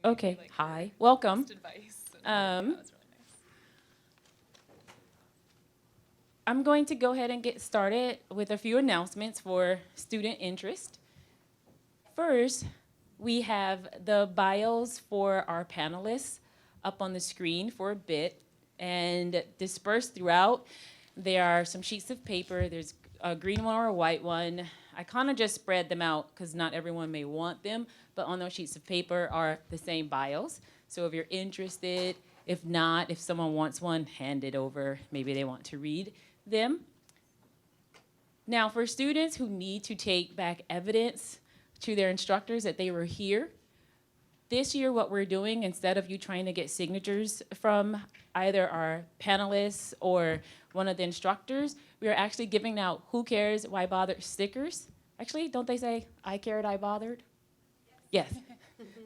Okay, hi, welcome. Advice. Um, That's really nice. I'm going to go ahead and get started with a few announcements for student interest. First, we have the bios for our panelists up on the screen for a bit, and dispersed throughout. There are some sheets of paper. There's a green one or a white one. I kind of just spread them out because not everyone may want them, but on those sheets of paper are the same bios. So if you're interested, if not, if someone wants one, hand it over. Maybe they want to read them. Now, for students who need to take back evidence to their instructors that they were here, this year what we're doing, instead of you trying to get signatures from either our panelists or one of the instructors, we are actually giving out Who Cares, Why Bother stickers. Actually, don't they say I cared, I bothered? Yes.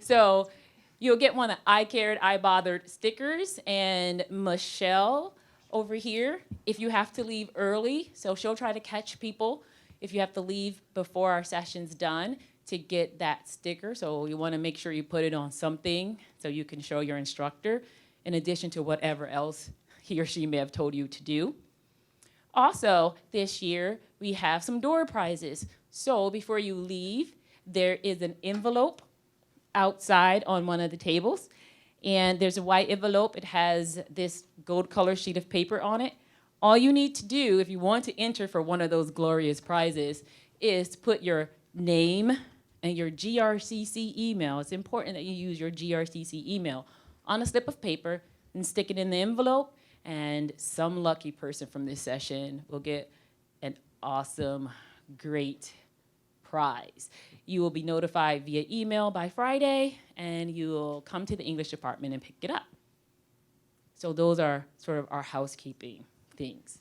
So you'll get one of I cared, I bothered stickers, and Michelle over here, if you have to leave early, so she'll try to catch people if you have to leave before our session's done to get that sticker. So you want to make sure you put it on something so you can show your instructor in addition to whatever else he or she may have told you to do. Also, this year, we have some door prizes. So before you leave, there is an envelope outside on one of the tables. And there's a white envelope. It has this gold color sheet of paper on it. All you need to do if you want to enter for one of those glorious prizes is put your name and your GRCC email. It's important that you use your GRCC email on a slip of paper and stick it in the envelope. And some lucky person from this session will get an awesome, great prize. You will be notified via email by Friday, and you will come to the English department and pick it up. So those are sort of our housekeeping things.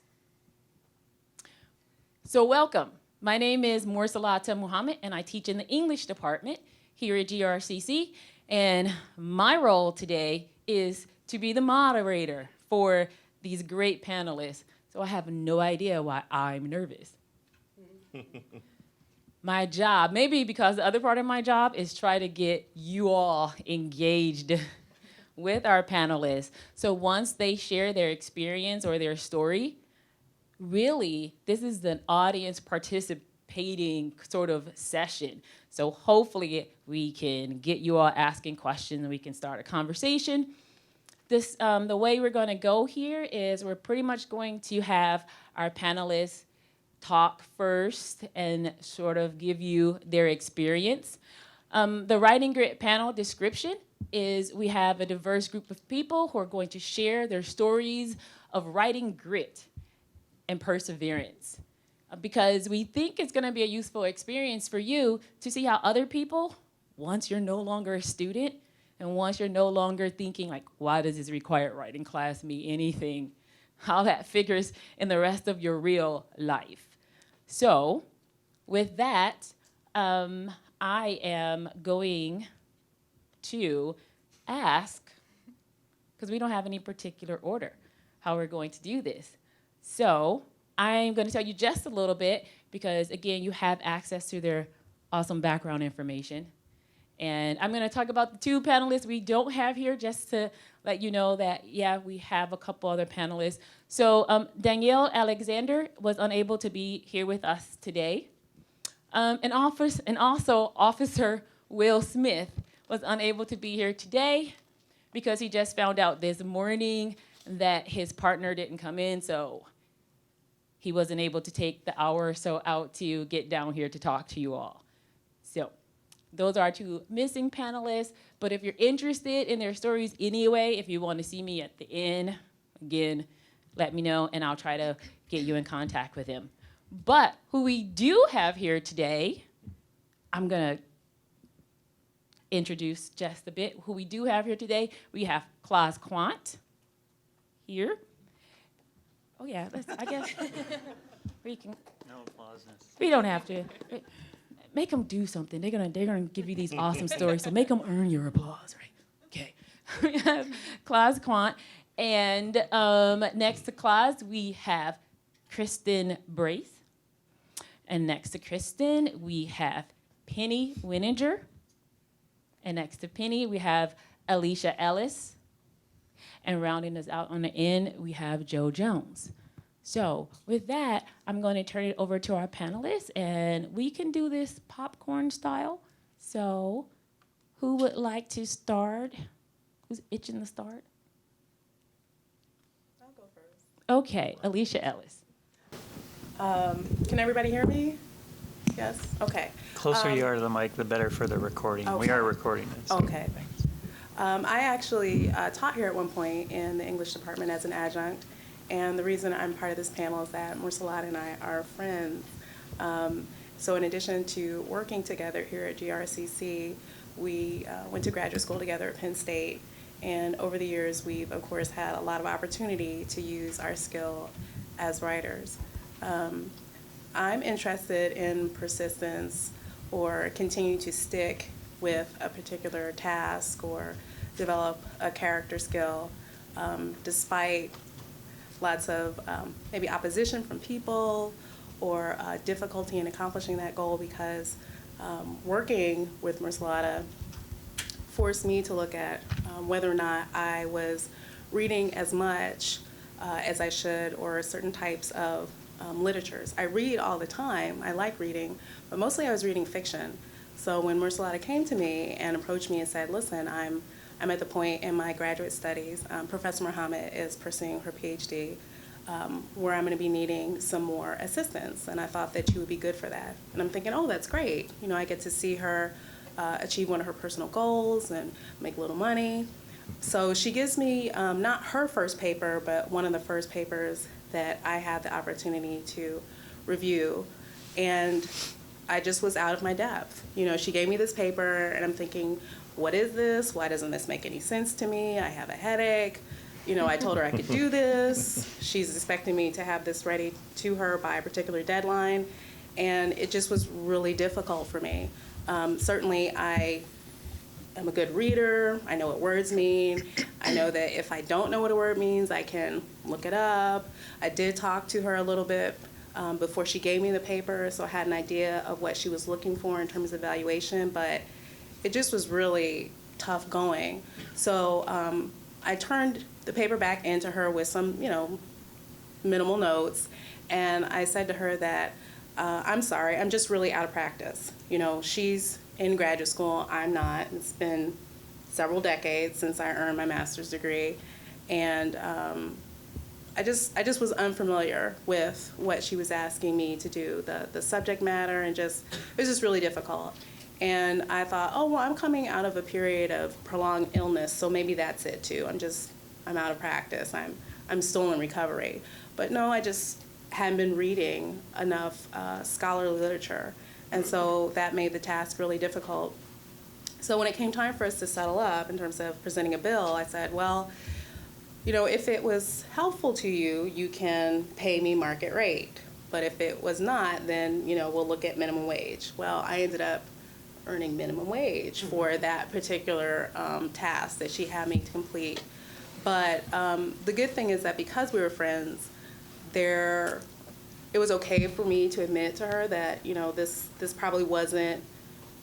So welcome. My name is Morsalata Muhammad, and I teach in the English department here at GRCC. And my role today is to be the moderator for these great panelists. So I have no idea why I'm nervous. My job, maybe because the other part of my job is try to get you all engaged with our panelists. So once they share their experience or their story, really, this is an audience participating sort of session. So hopefully we can get you all asking questions and we can start a conversation. The way we're going to go here is we're pretty much going to have our panelists talk first and sort of give you their experience. The Writing Grit panel description is we have a diverse group of people who are going to share their stories of writing grit and perseverance. Because we think it's going to be a useful experience for you to see how other people, once you're no longer a student, and once you're no longer thinking like, why does this required writing class mean anything, how that figures in the rest of your real life. So with that, I am going to ask, because we don't have any particular order, how we're going to do this. So I'm going to tell you just a little bit because, again, you have access to their awesome background information. And I'm going to talk about the two panelists we don't have here just to let you know that, yeah, we have a couple other panelists. So Danielle Alexander was unable to be here with us today. And also Officer Will Smith was unable to be here today because he just found out this morning that his partner didn't come in, so he wasn't able to take the hour or so out to get down here to talk to you all. So those are our two missing panelists, but if you're interested in their stories anyway, if you want to see me at the end, again, let me know and I'll try to get you in contact with him. But who we do have here today, I'm going to introduce just a bit. Who we do have here today, we have Klaas Kwant here. Oh yeah, I guess we can. No applause. We don't have to. Make them do something. They're gonna give you these awesome stories, so make them earn your applause, right? Okay. We have Klaas Kwant, and next to Klaas we have Kristin Brace, and next to Kristin we have Penni Weninger, and next to Penni we have Alicia Ellis. And rounding us out on the end, we have Joe Jones. So with that, I'm going to turn it over to our panelists, and we can do this popcorn style. So who would like to start? Who's itching to start? I'll go first. Okay, Alicia Ellis. Can everybody hear me? Yes? Okay. Closer you are to the mic, the better for the recording. Okay. We are recording it. So Okay. I actually taught here at one point in the English department as an adjunct, and the reason I'm part of this panel is that Mursalada and I are friends. So in addition to working together here at GRCC, we went to graduate school together at Penn State, and over the years we've of course had a lot of opportunity to use our skill as writers. I'm interested in persistence or continue to stick with a particular task or develop a character skill despite lots of maybe opposition from people or difficulty in accomplishing that goal, because working with Mursalada forced me to look at whether or not I was reading as much as I should, or certain types of literatures. I read all the time, I like reading, but mostly I was reading fiction. So when Mursalada came to me and approached me and said, listen, I'm at the point in my graduate studies, Professor Muhammad is pursuing her PhD, where I'm going to be needing some more assistance, and I thought that you would be good for that. And I'm thinking, oh, that's great. You know, I get to see her achieve one of her personal goals and make a little money. So she gives me not her first paper, but one of the first papers that I had the opportunity to review, and I just was out of my depth. You know, she gave me this paper, and I'm thinking, what is this? Why doesn't this make any sense to me? I have a headache. You know, I told her I could do this. She's expecting me to have this ready to her by a particular deadline, and it just was really difficult for me. Certainly, I am a good reader. I know what words mean. I know that if I don't know what a word means, I can look it up. I did talk to her a little bit before she gave me the paper, so I had an idea of what she was looking for in terms of evaluation, but it just was really tough going. So I turned the paper back into her with some, you know, minimal notes, and I said to her that, I'm sorry, I'm just really out of practice. You know, she's in graduate school, I'm not. It's been several decades since I earned my master's degree, and I just was unfamiliar with what she was asking me to do, the subject matter, and just, it was just really difficult. And I thought, oh, well, I'm coming out of a period of prolonged illness, so maybe that's it too. I'm out of practice. I'm still in recovery. But no, I just hadn't been reading enough scholarly literature. And so that made the task really difficult. So when it came time for us to settle up in terms of presenting a bill, I said, well, you know, if it was helpful to you, you can pay me market rate. But if it was not, then, you know, we'll look at minimum wage. Well, I ended up earning minimum wage for that particular task that she had me to complete. But the good thing is that because we were friends, it was okay for me to admit to her that, you know, this probably wasn't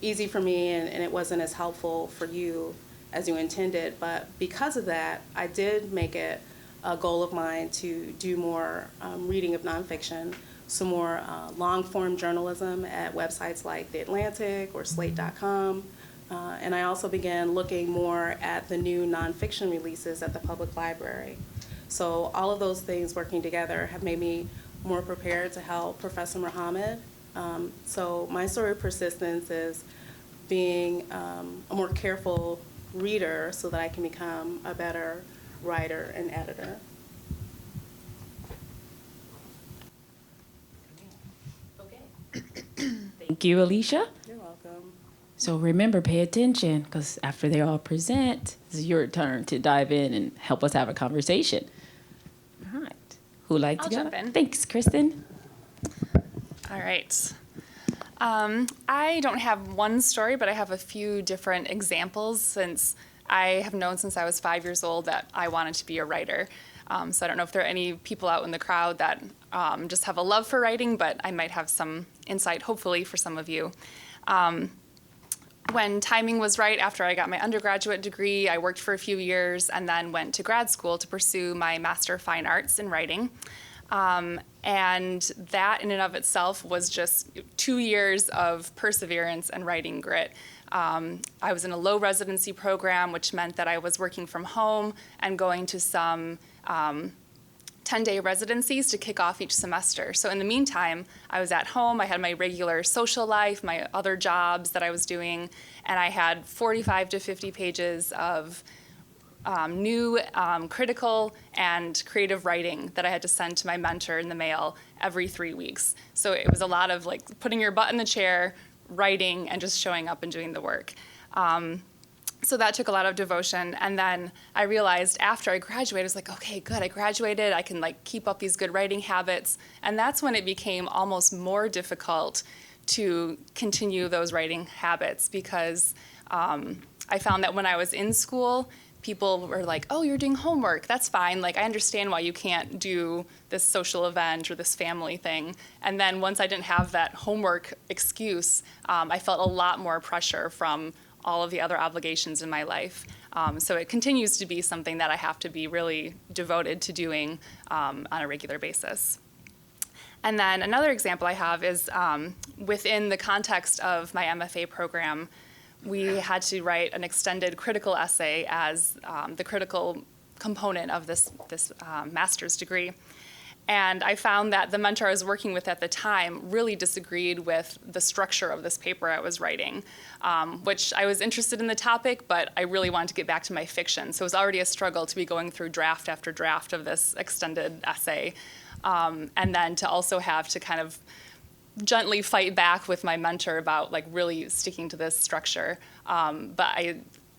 easy for me, and it wasn't as helpful for you as you intended. But because of that, I did make it a goal of mine to do more reading of nonfiction, some more long-form journalism at websites like The Atlantic or Slate.com. And I also began looking more at the new nonfiction releases at the public library. So all of those things working together have made me more prepared to help Professor Muhammad. So my story of persistence is being a more careful reader so that I can become a better writer and editor. Thank you, Alicia. You're welcome. So remember, pay attention, because after they all present, it's your turn to dive in and help us have a conversation. All right. Who'd like to I'll go? jump in. Thanks, Kristin. All right. I don't have one story, but I have a few different examples, since I have known since I was 5 years old that I wanted to be a writer. So I don't know if there are any people out in the crowd that just have a love for writing, but I might have some insight, hopefully, for some of you. when timing was right, after I got my undergraduate degree, I worked for a few years and then went to grad school to pursue my Master of Fine Arts in writing. And that in and of itself was just 2 years of perseverance and writing grit. I was in a low residency program, which meant that I was working from home and going to some 10-day residencies to kick off each semester. So in the meantime, I was at home, I had my regular social life, my other jobs that I was doing, and I had 45 to 50 pages of new critical and creative writing that I had to send to my mentor in the mail every 3 weeks. So it was a lot of like putting your butt in the chair, writing, and just showing up and doing the work. So that took a lot of devotion. And then I realized after I graduated, I was like, okay, good, I graduated. I can like keep up these good writing habits. And that's when it became almost more difficult to continue those writing habits because I found that when I was in school, people were like, oh, you're doing homework, that's fine. Like, I understand why you can't do this social event or this family thing. And then once I didn't have that homework excuse, I felt a lot more pressure from all of the other obligations in my life. So it continues to be something that I have to be really devoted to doing on a regular basis. And then another example I have is within the context of my MFA program, we had to write an extended critical essay as the critical component of this master's degree. And I found that the mentor I was working with at the time really disagreed with the structure of this paper I was writing, which I was interested in the topic, but I really wanted to get back to my fiction. So it was already a struggle to be going through draft after draft of this extended essay, and then to also have to kind of gently fight back with my mentor about like really sticking to this structure. But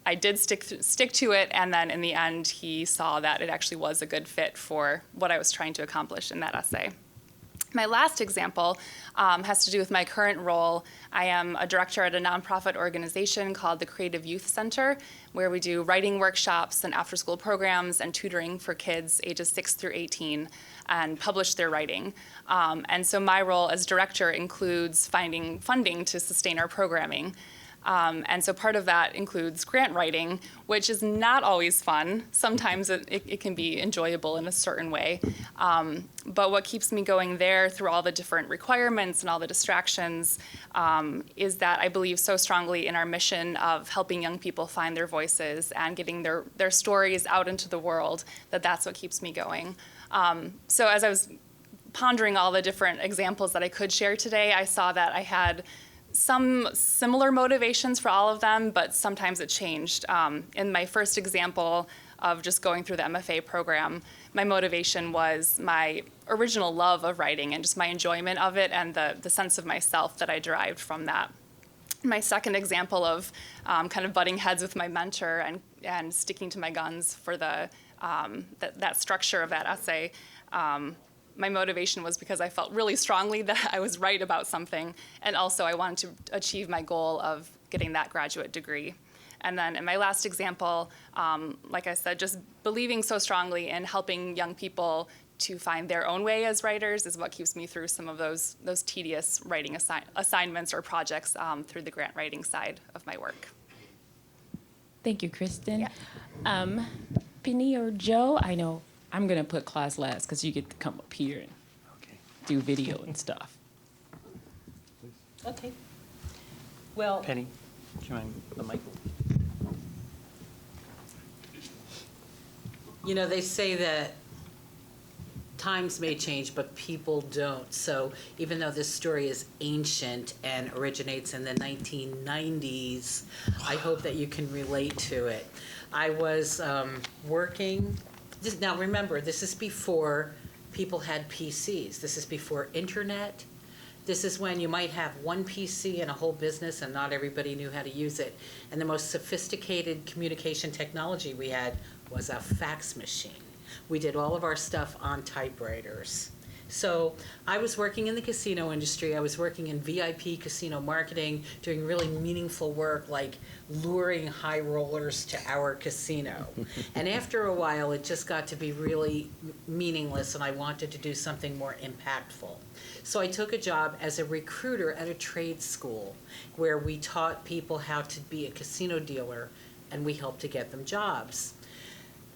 I did stick to it, and then in the end, he saw that it actually was a good fit for what I was trying to accomplish in that essay. My last example has to do with my current role. I am a director at a nonprofit organization called the Creative Youth Center, where we do writing workshops and after-school programs and tutoring for kids ages 6 through 18 and publish their writing. And so my role as director includes finding funding to sustain our programming. And so part of that includes grant writing, which is not always fun. Sometimes it can be enjoyable in a certain way. But what keeps me going there through all the different requirements and all the distractions is that I believe so strongly in our mission of helping young people find their voices and getting their stories out into the world, that's what keeps me going. So as I was pondering all the different examples that I could share today, I saw that I had some similar motivations for all of them, but sometimes it changed. In my first example of just going through the MFA program, my motivation was my original love of writing and just my enjoyment of it and the sense of myself that I derived from that. My second example of kind of butting heads with my mentor and sticking to my guns for that structure of that essay, my motivation was because I felt really strongly that I was right about something, and also I wanted to achieve my goal of getting that graduate degree. And then in my last example, like I said, just believing so strongly in helping young people to find their own way as writers is what keeps me through some of those tedious writing assignments or projects through the grant writing side of my work. Thank you, Kristin. Yeah. Penni or Joe, I know I'm going to put Klaas last because you get to come up here and do video and stuff. Okay. Well, Penni, do you mind the mic? you know, they say that times may change, but people don't. So even though this story is ancient and originates in the 1990s, I hope that you can relate to it. I was working. Now remember, this is before people had PCs. This is before internet. This is when you might have one PC in a whole business and not everybody knew how to use it. And the most sophisticated communication technology we had was a fax machine. We did all of our stuff on typewriters. So I was working in the casino industry. I was working in VIP casino marketing, doing really meaningful work like luring high rollers to our casino. And after a while, it just got to be really meaningless, and I wanted to do something more impactful. So I took a job as a recruiter at a trade school where we taught people how to be a casino dealer, and we helped to get them jobs.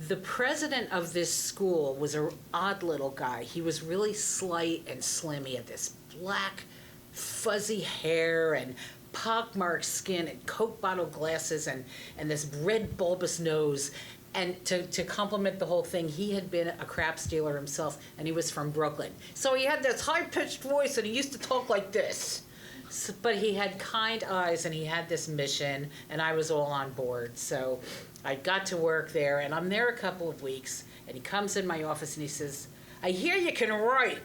The president of this school was an odd little guy. He was really slight and slim. He had this black, fuzzy hair and pockmarked skin and Coke bottle glasses and this red bulbous nose. And to complement the whole thing, he had been a craps dealer himself, and he was from Brooklyn. So he had this high-pitched voice, and he used to talk like this. So, but he had kind eyes, and he had this mission, and I was all on board. So I got to work there, and I'm there a couple of weeks, and he comes in my office, and he says, "I hear you can write."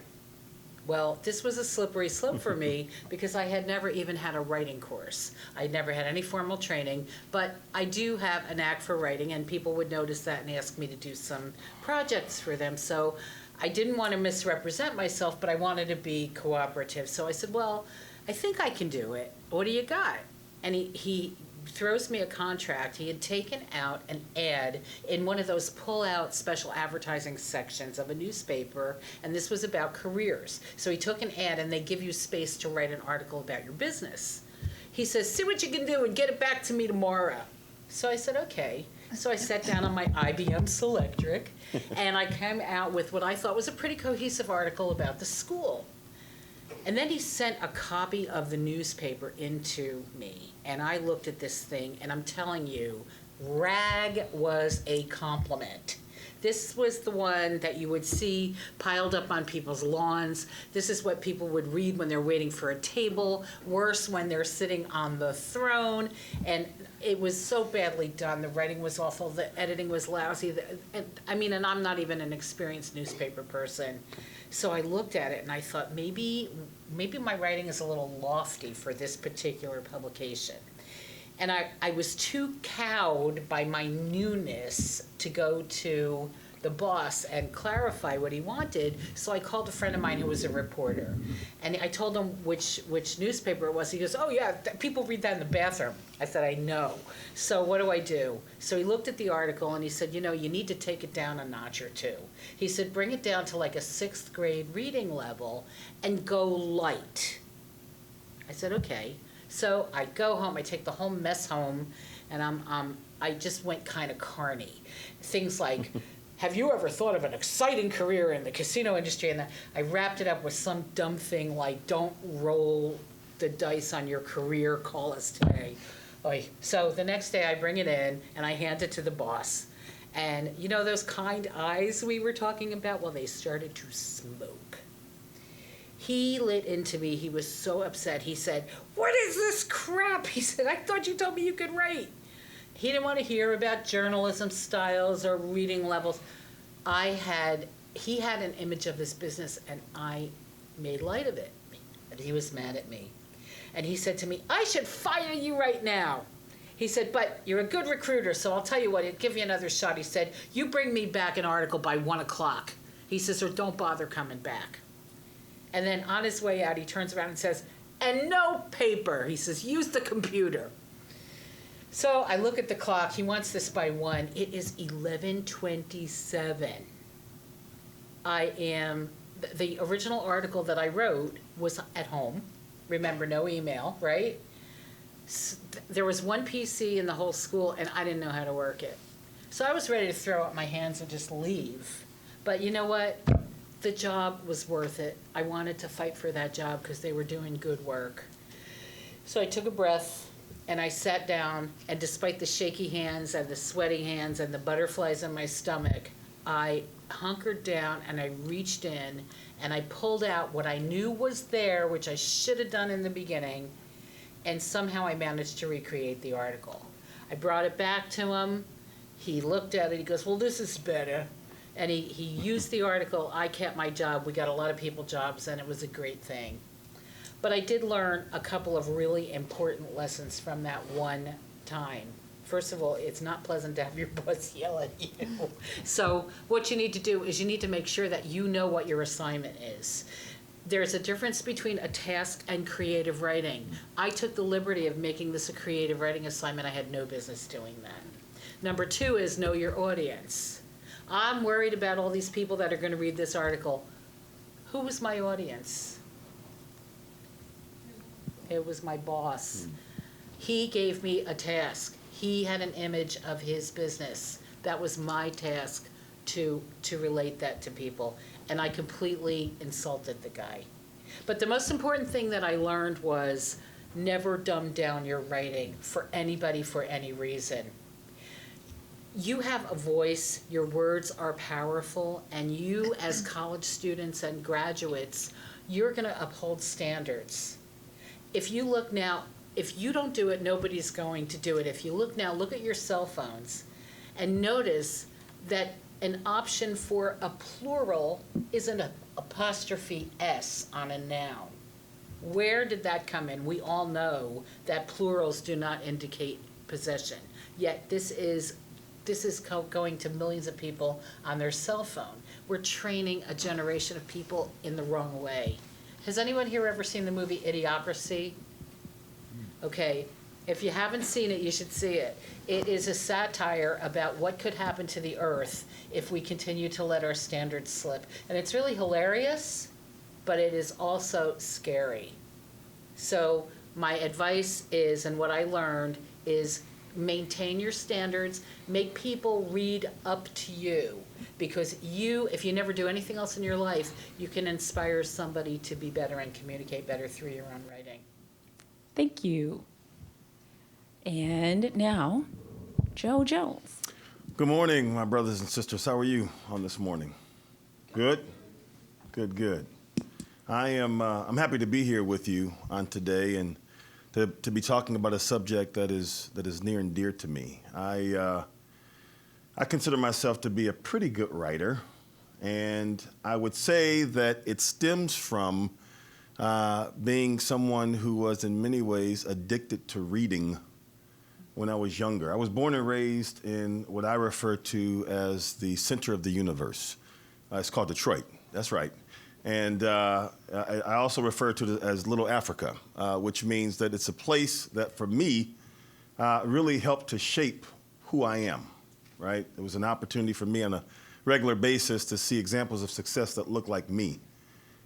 Well, this was a slippery slope for me because I had never even had a writing course. I'd never had any formal training, but I do have a knack for writing, and people would notice that and ask me to do some projects for them. So I didn't want to misrepresent myself, but I wanted to be cooperative. So I said, "Well, I think I can do it. What do you got?" And he throws me a contract. He had taken out an ad in one of those pull-out special advertising sections of a newspaper, and this was about careers. So he took an ad, and they give you space to write an article about your business. He says, "See what you can do and get it back to me tomorrow." So I said, okay. So I sat down on my IBM Selectric, and I came out with what I thought was a pretty cohesive article about the school. And then he sent a copy of the newspaper into me, and I looked at this thing, and I'm telling you, rag was a compliment. This was the one that you would see piled up on people's lawns. This is what people would read when they're waiting for a table, worse when they're sitting on the throne. And it was so badly done. The writing was awful. The editing was lousy. And I'm not even an experienced newspaper person. So I looked at it and I thought, maybe my writing is a little lofty for this particular publication. And I was too cowed by my newness to go to the boss and clarify what he wanted, so I called a friend of mine who was a reporter. And I told him which newspaper it was. He goes, "Oh yeah, people read that in the bathroom." I said, "I know. So what do I do?" So he looked at the article and he said, "You need to take it down a notch or two." He said, "Bring it down to like a 6th grade reading level and go light." I said, okay. So I go home, I take the whole mess home, and I just went kind of carny. Things like, "Have you ever thought of an exciting career in the casino industry?" And I wrapped it up with some dumb thing like, "Don't roll the dice on your career, call us today." So the next day I bring it in and I hand it to the boss. And those kind eyes we were talking about? Well, they started to smoke. He lit into me. He was so upset. He said, "What is this crap?" He said, "I thought you told me you could write." He didn't want to hear about journalism styles or reading levels. He had an image of this business, and I made light of it. And he was mad at me. And he said to me, "I should fire you right now." He said, "But you're a good recruiter, so I'll tell you what, I'll give you another shot." He said, "You bring me back an article by 1 o'clock. He says, "Or don't bother coming back." And then on his way out, he turns around and says, "And no paper." He says, "Use the computer." So I look at the clock. He wants this by 1. It is 11:27. The original article that I wrote was at home. Remember, no email, right? There was one PC in the whole school, and I didn't know how to work it. So I was ready to throw up my hands and just leave. But you know what? The job was worth it. I wanted to fight for that job because they were doing good work. So I took a breath and I sat down, and despite the shaky hands and the sweaty hands and the butterflies in my stomach, I hunkered down and I reached in and I pulled out what I knew was there, which I should have done in the beginning, and somehow I managed to recreate the article. I brought it back to him. He looked at it. He goes, "Well, this is better." And he used the article. I kept my job. We got a lot of people jobs, and it was a great thing. But I did learn a couple of really important lessons from that one time. First of all, it's not pleasant to have your boss yell at you. So what you need to do is you need to make sure that you know what your assignment is. There's a difference between a task and creative writing. I took the liberty of making this a creative writing assignment. I had no business doing that. Number two is know your audience. I'm worried about all these people that are going to read this article. Who was my audience? It was my boss. He gave me a task. He had an image of his business. That was my task to relate that to people. And I completely insulted the guy. But the most important thing that I learned was never dumb down your writing for anybody for any reason. You have a voice, your words are powerful, and you as college students and graduates, you're gonna uphold standards. If you look now, if you don't do it, nobody's going to do it. If you look now, look at your cell phones and notice that an option for a plural is an apostrophe S on a noun. Where did that come in? We all know that plurals do not indicate possession, yet this is going to millions of people on their cell phone. We're training a generation of people in the wrong way. Has anyone here ever seen the movie Idiocracy? Okay, if you haven't seen it, you should see it. It is a satire about what could happen to the earth if we continue to let our standards slip. And it's really hilarious, but it is also scary. So my advice is, and what I learned is, maintain your standards, make people read up to you, because you, if you never do anything else in your life, you can inspire somebody to be better and communicate better through your own writing. Thank you. And now, Joe Jones. Good morning, my brothers and sisters. How are you on this morning? Good? Good, good. I'm happy to be here with you on today and to be talking about a subject that is near and dear to me. I consider myself to be a pretty good writer, and I would say that it stems from being someone who was in many ways addicted to reading when I was younger. I was born and raised in what I refer to as the center of the universe. It's called Detroit. That's right. And I also refer to it as Little Africa, which means that it's a place that, for me, really helped to shape who I am, right? It was an opportunity for me on a regular basis to see examples of success that looked like me.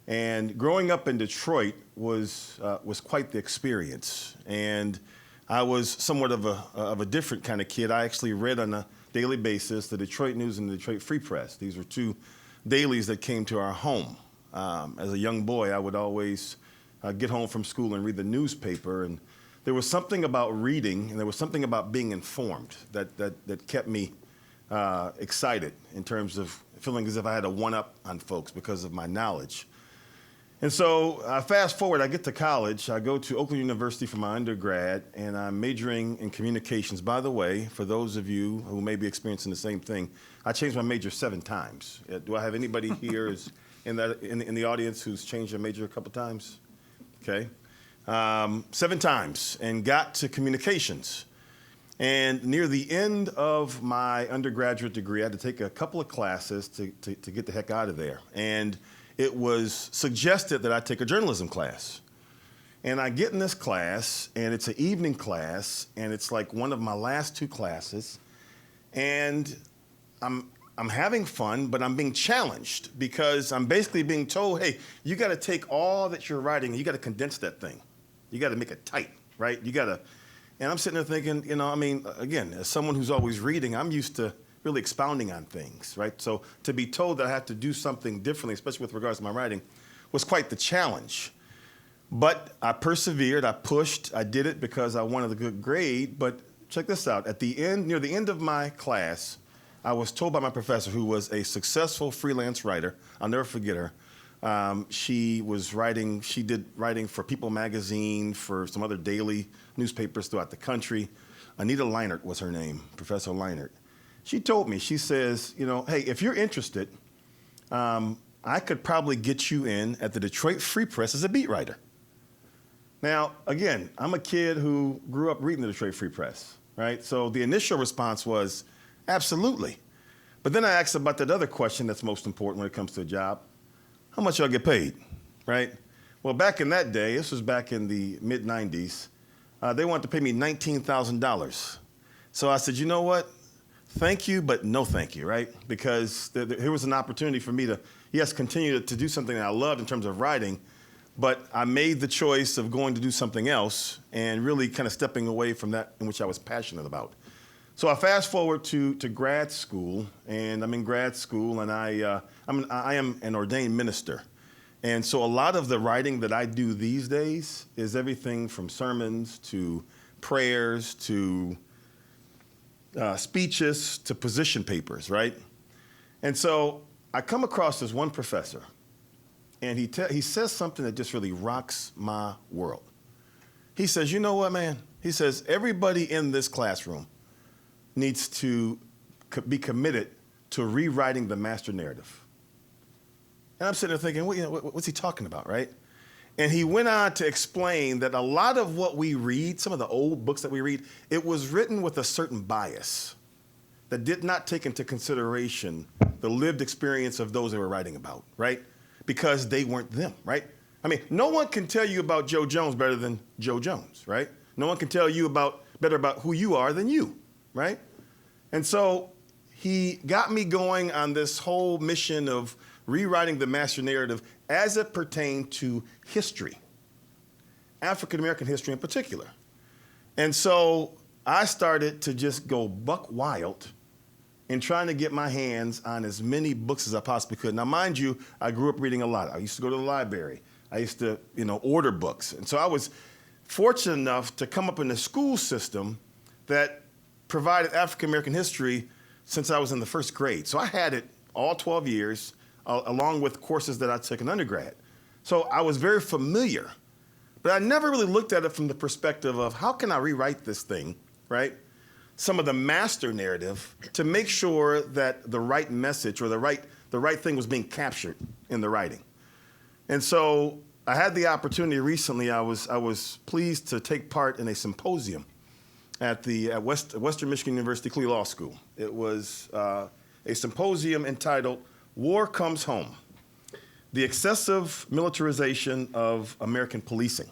And growing up in Detroit was quite the experience. And I was somewhat of a different kind of kid. I actually read on a daily basis the Detroit News and the Detroit Free Press. These were two dailies that came to our home. As a young boy, I would always get home from school and read the newspaper. And there was something about reading, and there was something about being informed that kept me excited in terms of feeling as if I had a one-up on folks because of my knowledge. And so fast forward, I get to college. I go to Oakland University for my undergrad, and I'm majoring in communications. By the way, for those of you who may be experiencing the same thing, I changed my major 7 times. Do I have anybody here in the audience who's changed their major a couple times? Okay. 7 times, and got to communications. And near the end of my undergraduate degree, I had to take a couple of classes to get the heck out of there. And it was suggested that I take a journalism class. And I get in this class, and it's an evening class, and it's like one of my last 2 classes. And I'm having fun, but I'm being challenged because I'm basically being told, hey, you got to take all that you're writing, you got to condense that thing. You got to make it tight, right? And I'm sitting there thinking, again, as someone who's always reading, I'm used to really expounding on things, right? So to be told that I have to do something differently, especially with regards to my writing, was quite the challenge. But I persevered, I pushed, I did it because I wanted a good grade. But check this out, near the end of my class, I was told by my professor, who was a successful freelance writer, I'll never forget her. She did writing for People magazine, for some other daily newspapers throughout the country. Anita Leinert was her name, Professor Leinert. She told me, she says, hey, if you're interested, I could probably get you in at the Detroit Free Press as a beat writer. Now, again, I'm a kid who grew up reading the Detroit Free Press. right? So the initial response was, absolutely. But then I asked about that other question that's most important when it comes to a job. How much y'all get paid, right? Well, back in that day, this was back in the mid-90s, they wanted to pay me $19,000. So I said, you know what? Thank you, but no thank you, right? Because here was an opportunity for me to, yes, continue to do something that I loved in terms of writing, but I made the choice of going to do something else and really kind of stepping away from that in which I was passionate about. So I fast forward to grad school, and I'm in grad school, and I am an ordained minister. And so a lot of the writing that I do these days is everything from sermons to prayers to speeches to position papers, right? And so I come across this one professor, and he says something that just really rocks my world. He says, you know what, man? He says, everybody in this classroom needs to be committed to rewriting the master narrative. And I'm sitting there thinking, well, what's he talking about, right? And he went on to explain that a lot of what we read, some of the old books that we read, it was written with a certain bias that did not take into consideration the lived experience of those they were writing about, right? Because they weren't them, right? I mean, no one can tell you about Joe Jones better than Joe Jones, right? No one can tell you better about who you are than you, right? And so he got me going on this whole mission of rewriting the master narrative as it pertained to history, African-American history in particular. And so I started to just go buck wild in trying to get my hands on as many books as I possibly could. Now, mind you, I grew up reading a lot. I used to go to the library. I used to, order books. And so I was fortunate enough to come up in a school system that provided African-American history since I was in the first grade. So I had it all 12 years, along with courses that I took in undergrad. So I was very familiar, but I never really looked at it from the perspective of how can I rewrite this thing, right? Some of the master narrative to make sure that the right message or the right thing was being captured in the writing. And so I had the opportunity recently, I was pleased to take part in a symposium at Western Michigan University Clee Law School. It was a symposium entitled War Comes Home, the Excessive Militarization of American Policing.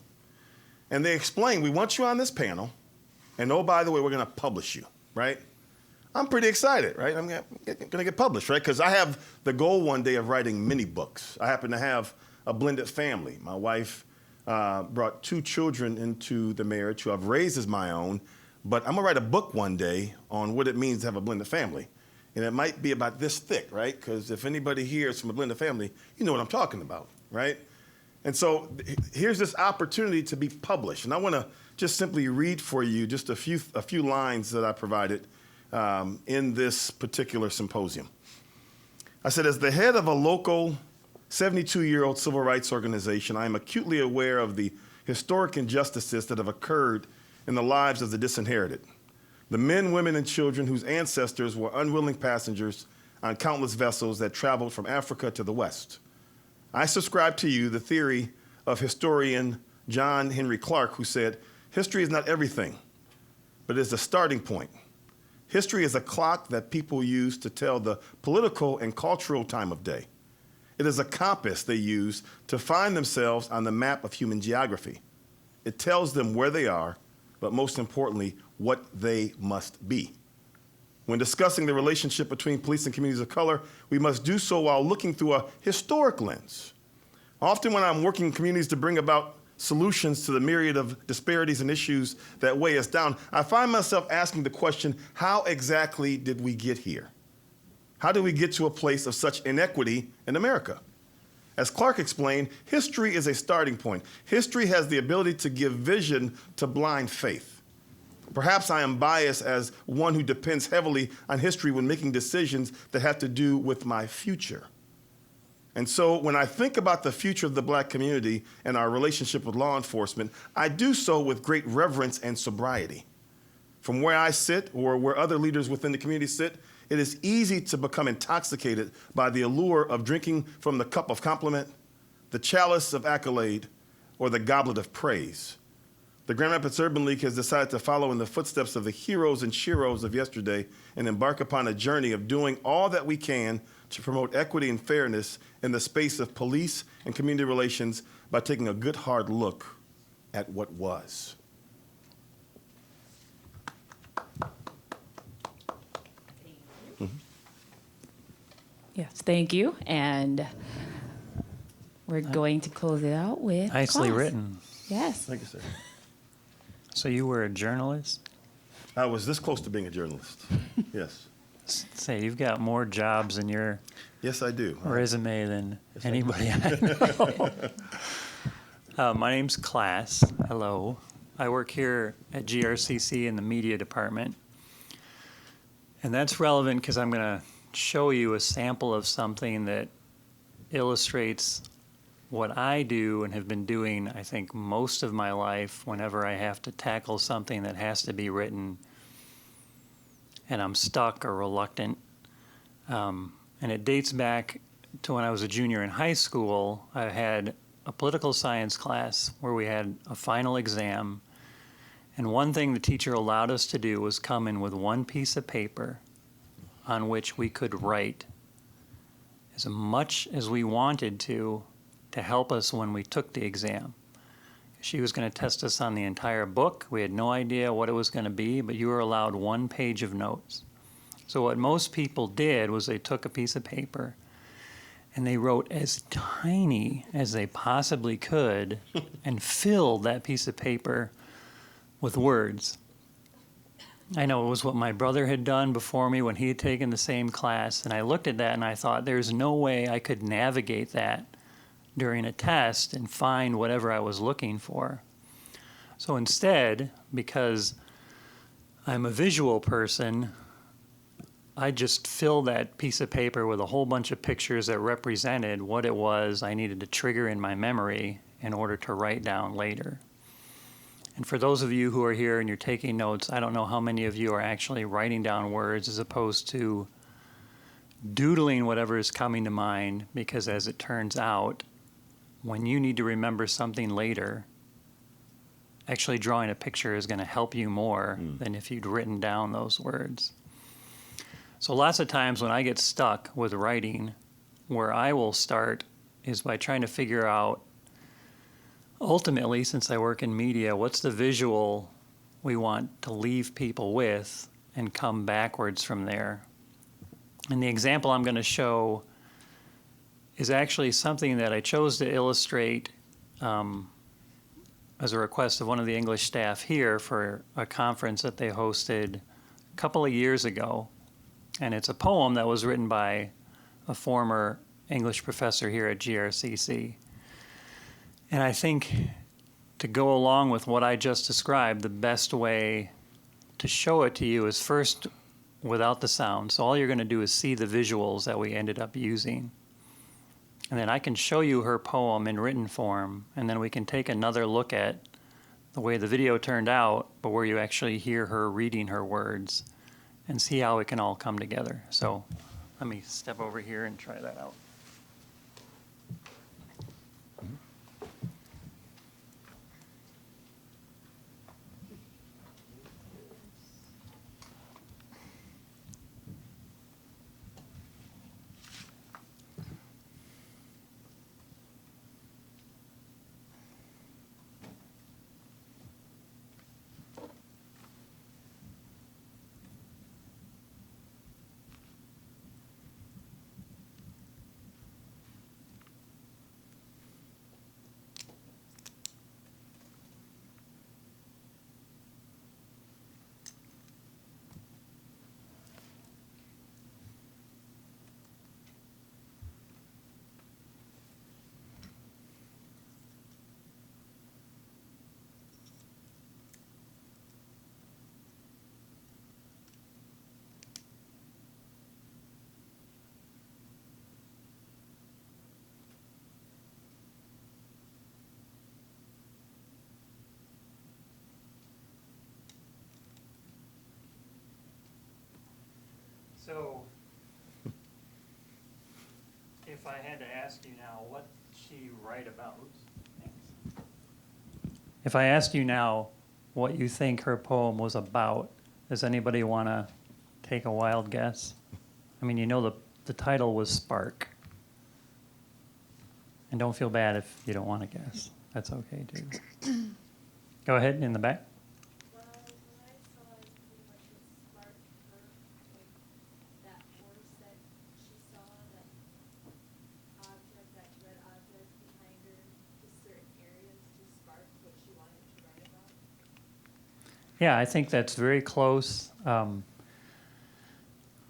And they explained, we want you on this panel, and oh, by the way, we're gonna publish you, right? I'm pretty excited, right? I'm gonna get published, right? Because I have the goal one day of writing mini books. I happen to have a blended family. My wife brought 2 children into the marriage who I've raised as my own, but I'm gonna write a book one day on what it means to have a blended family. And it might be about this thick, right? Because if anybody here is from a blended family, you know what I'm talking about, right? And so here's this opportunity to be published. And I wanna just simply read for you just a few lines that I provided in this particular symposium. I said, as the head of a local 72-year-old civil rights organization, I am acutely aware of the historic injustices that have occurred in the lives of the disinherited, the men, women, and children whose ancestors were unwilling passengers on countless vessels that traveled from Africa to the West. I subscribe to you the theory of historian John Henry Clark, who said, history is not everything, but it is the starting point. History is a clock that people use to tell the political and cultural time of day. It is a compass they use to find themselves on the map of human geography. It tells them where they are, but most importantly, what they must be. When discussing the relationship between police and communities of color, we must do so while looking through a historic lens. Often when I'm working in communities to bring about solutions to the myriad of disparities and issues that weigh us down, I find myself asking the question, how exactly did we get here? How did we get to a place of such inequity in America? As Clark explained, history is a starting point. History has the ability to give vision to blind faith. Perhaps I am biased as one who depends heavily on history when making decisions that have to do with my future. And so when I think about the future of the Black community and our relationship with law enforcement, I do so with great reverence and sobriety. From where I sit or where other leaders within the community sit, it is easy to become intoxicated by the allure of drinking from the cup of compliment, the chalice of accolade, or the goblet of praise. The Grand Rapids Urban League has decided to follow in the footsteps of the heroes and sheroes of yesterday and embark upon a journey of doing all that we can to promote equity and fairness in the space of police and community relations by taking a good hard look at what was. Yes, thank you. And we're going to close it out with Nicely Klaas. written. Yes. Thank you, sir. So you were a journalist? I was this close to being a journalist. Yes. Say, you've got more jobs in your Yes, I do. resume than Yes, I anybody I know. My name's Klaas. Hello. I work here at GRCC in the media department. And that's relevant because I'm going to show you a sample of something that illustrates what I do and have been doing, I think, most of my life whenever I have to tackle something that has to be written and I'm stuck or reluctant. And it dates back to when I was a junior in high school. I had a political science class where we had a final exam. And one thing the teacher allowed us to do was come in with one piece of paper on which we could write as much as we wanted to help us when we took the exam. She was going to test us on the entire book. We had no idea what it was going to be, but you were allowed 1 page of notes. So what most people did was they took a piece of paper and they wrote as tiny as they possibly could and filled that piece of paper with words. I know it was what my brother had done before me when he had taken the same class, and I looked at that and I thought, there's no way I could navigate that during a test and find whatever I was looking for. So instead, because I'm a visual person, I just filled that piece of paper with a whole bunch of pictures that represented what it was I needed to trigger in my memory in order to write down later. And for those of you who are here and you're taking notes, I don't know how many of you are actually writing down words as opposed to doodling whatever is coming to mind, because as it turns out, when you need to remember something later, actually drawing a picture is going to help you more than if you'd written down those words. So lots of times when I get stuck with writing, where I will start is by trying to figure out, ultimately, since I work in media, what's the visual we want to leave people with and come backwards from there. And the example I'm going to show is actually something that I chose to illustrate as a request of one of the English staff here for a conference that they hosted a couple of years ago. And it's a poem that was written by a former English professor here at GRCC. And I think to go along with what I just described, the best way to show it to you is first without the sound. So all you're going to do is see the visuals that we ended up using. And then I can show you her poem in written form, and then we can take another look at the way the video turned out, but where you actually hear her reading her words and see how it can all come together. So let me step over here and try that out. So, if I had to ask you now, what she write about? If I ask you now, what you think her poem was about. Does anybody want to take a wild guess? I mean, you know the title was Spark. And don't feel bad if you don't want to guess. That's okay, too. Go ahead, in the back. Well, what I saw is pretty much what sparked her, like that force that she saw, that object, that red object behind her, just certain areas to spark what she wanted to write about. Yeah, I think that's very close.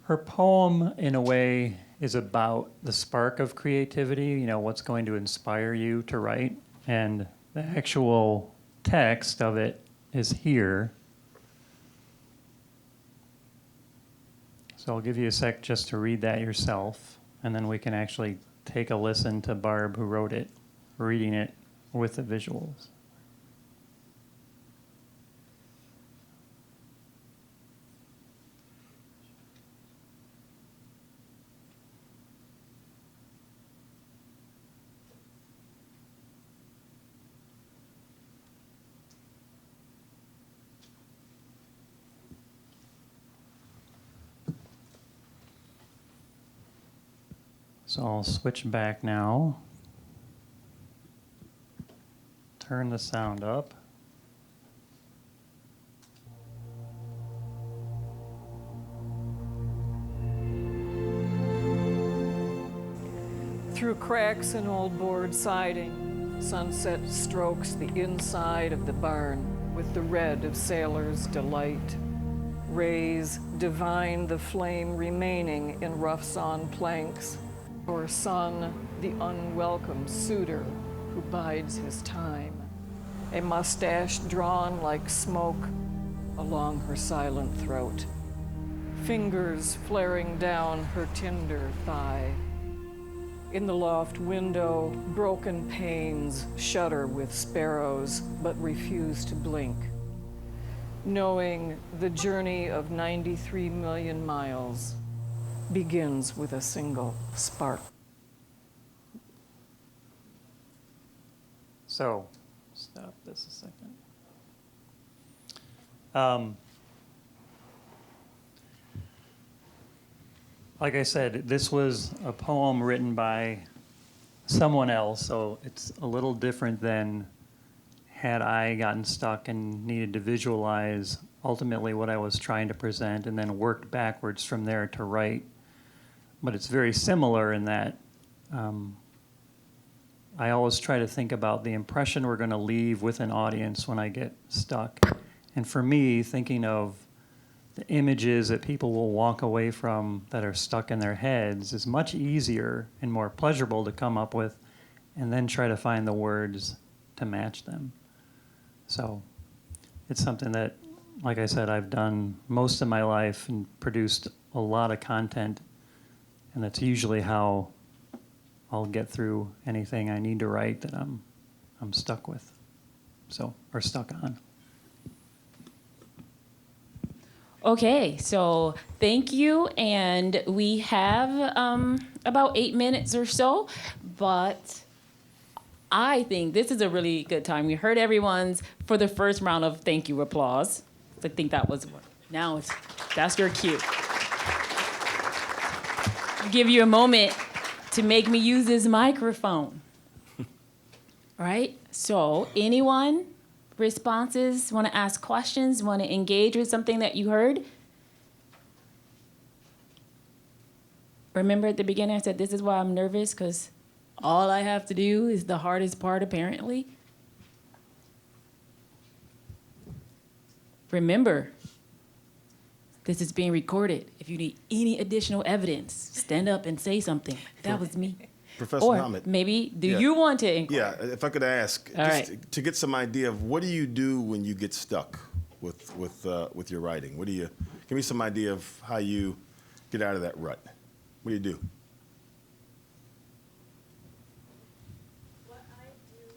Her poem, in a way, is about the spark of creativity, you know, what's going to inspire you to write. And the actual text of it is here. So I'll give you a sec just to read that yourself, and then we can actually take a listen to Barb, who wrote it, reading it with the visuals. So I'll switch back now. Turn the sound up. Through cracks in old board siding, sunset strokes the inside of the barn with the red of sailors' delight. Rays divine the flame remaining in rough-sawn planks, or sun, the unwelcome suitor who bides his time, a mustache drawn like smoke along her silent throat, fingers flaring down her tender thigh. In the loft window, broken panes shudder with sparrows but refuse to blink, knowing the journey of 93 million miles begins with a single spark. So, stop this a second. Like I said, this was a poem written by someone else, so it's a little different than had I gotten stuck and needed to visualize ultimately what I was trying to present and then worked backwards from there to write. But it's very similar in that I always try to think about the impression we're going to leave with an audience when I get stuck. And for me, thinking of the images that people will walk away from that are stuck in their heads is much easier and more pleasurable to come up with and then try to find the words to match them. So it's something that, like I said, I've done most of my life and produced a lot of content. And that's usually how I'll get through anything I need to write that I'm stuck with, or stuck on. Okay, so thank you, and we have about 8 minutes or so, but I think this is a really good time. We heard everyone's for the first round of thank you applause. I think that was that's your cue. Give you a moment to make me use this microphone. All right, so anyone? Responses, want to ask questions, want to engage with something that you heard? Remember at the beginning I said this is why I'm nervous, because all I have to do is the hardest part apparently. Remember, this is being recorded. If you need any additional evidence, stand up and say something. That was me. Professor Or Hamid. maybe, do Yeah. you want to inquire? Yeah, if I could ask, All just right. to get some idea of what do you do when you get stuck with your writing? What do you give me some idea of how you get out of that rut? What do you do? What I do,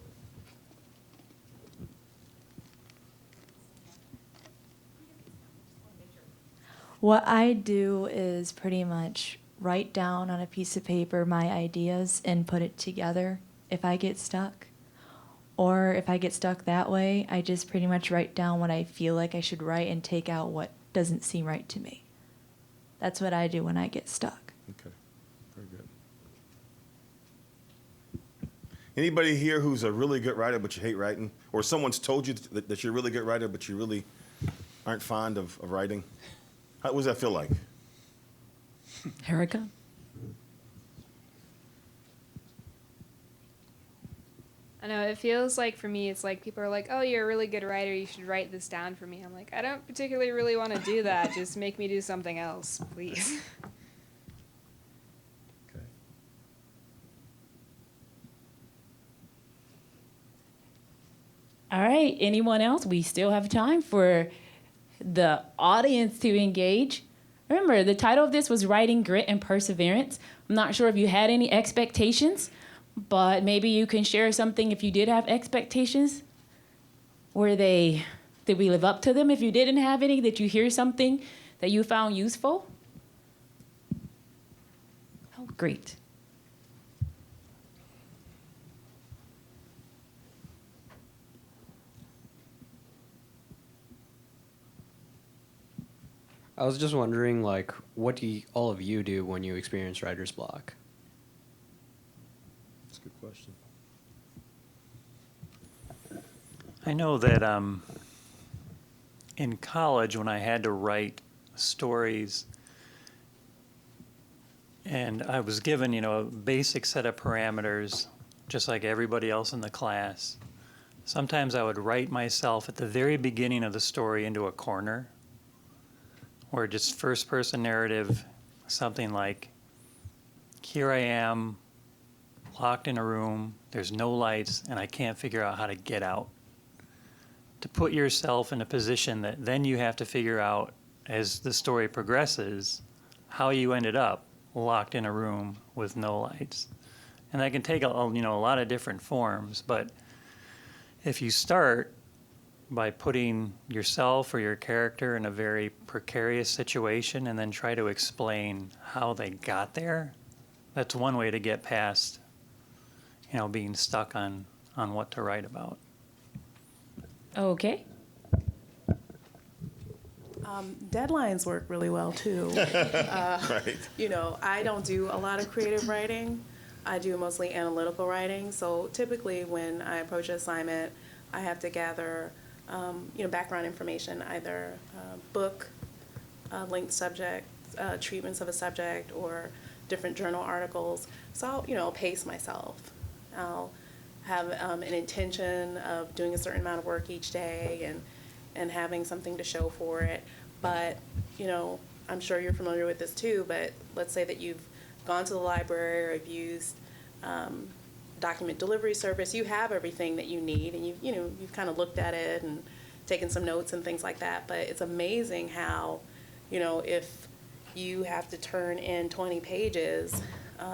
what I do is pretty much write down on a piece of paper my ideas and put it together if I get stuck. Or if I get stuck that way, I just pretty much write down what I feel like I should write and take out what doesn't seem right to me. That's what I do when I get stuck. Okay, very good. Anybody here who's a really good writer but you hate writing? Or someone's told you that you're a really good writer but you really aren't fond of writing? What does that feel like? Erica? I know, it feels like for me, it's like people are like, oh, you're a really good writer, you should write this down for me. I'm like, I don't particularly really want to do that. Just make me do something else, please. Okay. All right, anyone else? We still have time for the audience to engage. Remember, the title of this was Writing Grit and Perseverance. I'm not sure if you had any expectations, but maybe you can share something if you did have expectations. Did we live up to them? If you didn't have any, did you hear something that you found useful? Oh, great. I was just wondering, like, what do all of you do when you experience writer's block? That's a good question. I know that in college, when I had to write stories, and I was given, a basic set of parameters, just like everybody else in the class, sometimes I would write myself at the very beginning of the story into a corner, or just first-person narrative, something like, here I am, locked in a room, there's no lights, and I can't figure out how to get out. To put yourself in a position that then you have to figure out, as the story progresses, how you ended up locked in a room with no lights. And that can take a lot of different forms, but if you start by putting yourself or your character in a very precarious situation and then try to explain how they got there, that's one way to get past, being stuck on what to write about. Okay. Deadlines work really well too. Right. I don't do a lot of creative writing. I do mostly analytical writing. So typically when I approach an assignment, I have to gather background information, either book, linked subject, treatments of a subject, or different journal articles. So I'll pace myself. I'll have an intention of doing a certain amount of work each day and having something to show for it. But, I'm sure you're familiar with this too, but let's say that you've gone to the library or have used document delivery service, you have everything that you need, and you've kind of looked at it and taken some notes and things like that. But it's amazing how, if you have to turn in 20 pages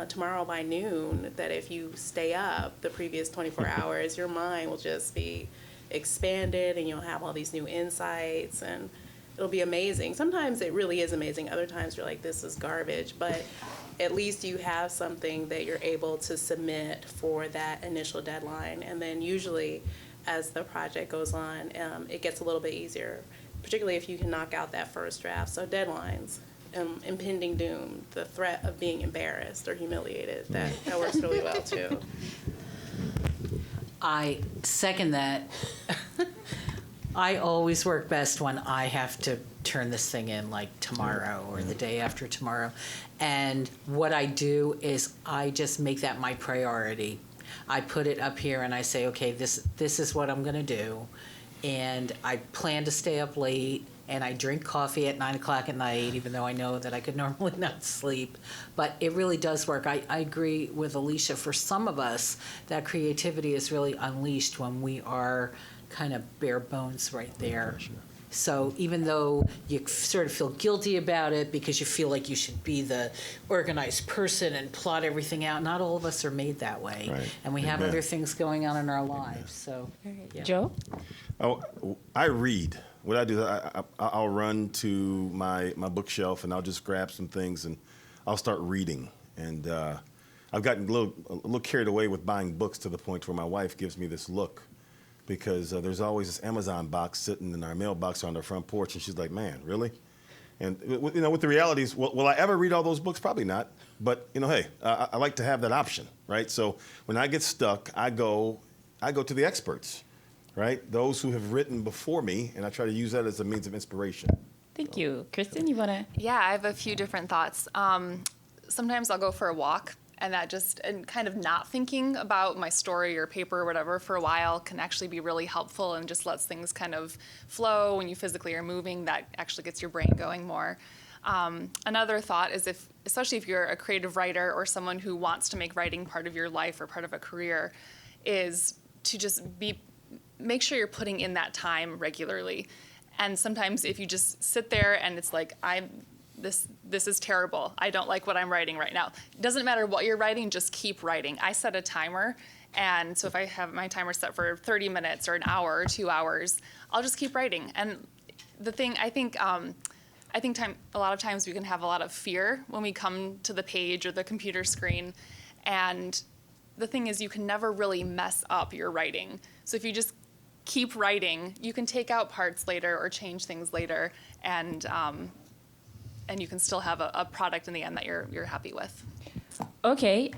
tomorrow by noon, that if you stay up the previous 24 hours, your mind will just be expanded and you'll have all these new insights and it'll be amazing. Sometimes it really is amazing. Other times you're like, this is garbage. But at least you have something that you're able to submit for that initial deadline. And then usually as the project goes on, it gets a little bit easier, particularly if you can knock out that first draft. So deadlines, impending doom, the threat of being embarrassed or humiliated, that works really well too. I second that. I always work best when I have to turn this thing in like tomorrow or the day after tomorrow. And what I do is I just make that my priority. I put it up here and I say, okay, this is what I'm gonna do. And I plan to stay up late and I drink coffee at 9 o'clock at night, even though I know that I could normally not sleep. But it really does work. I agree with Alicia. For some of us, that creativity is really unleashed when we are kind of bare bones right there. So even though you sort of feel guilty about it because you feel like you should be the organized person and plot everything out, not all of us are made that way. Right. And we have Amen. other things going on in our lives. So, yeah. Joe? Oh, I read. What I do, I'll run to my bookshelf and I'll just grab some things and I'll start reading. And I've gotten a little carried away with buying books to the point where my wife gives me this look because there's always this Amazon box sitting in our mailbox on the front porch, and she's like, man, really? And with the realities, will I ever read all those books? Probably not. But hey, I like to have that option, right? So when I get stuck, I go to the experts, right? Those who have written before me, and I try to use that as a means of inspiration. Thank you. Kristin, you want to? Yeah, I have a few different thoughts. Sometimes I'll go for a walk, and and kind of not thinking about my story or paper or whatever for a while can actually be really helpful and just lets things kind of flow when you physically are moving. That actually gets your brain going more. Another thought is especially if you're a creative writer or someone who wants to make writing part of your life or part of a career, is to just make sure you're putting in that time regularly. And sometimes if you just sit there and it's like, this is terrible, I don't like what I'm writing right now. It doesn't matter what you're writing, just keep writing. I set a timer, and so if I have my timer set for 30 minutes or an hour or 2 hours, I'll just keep writing. And the thing, I think a lot of times we can have a lot of fear when we come to the page or the computer screen, and the thing is you can never really mess up your writing. So if you just keep writing, you can take out parts later or change things later, and you can still have a product in the end that you're happy with. Okay,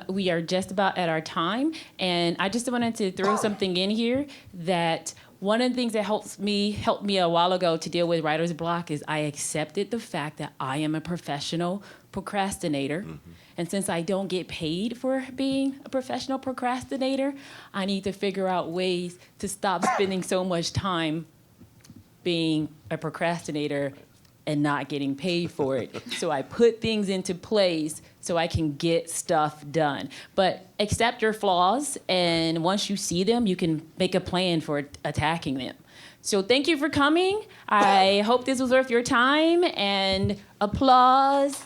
we are just about at our time, and I just wanted to throw something in here that one of the things that helped me a while ago to deal with writer's block is I accepted the fact that I am a professional procrastinator. Mm-hmm. And since I don't get paid for being a professional procrastinator, I need to figure out ways to stop spending so much time being a procrastinator and not getting paid for it. So I put things into place so I can get stuff done. But accept your flaws, and once you see them, you can make a plan for attacking them. So thank you for coming. I hope this was worth your time, and applause.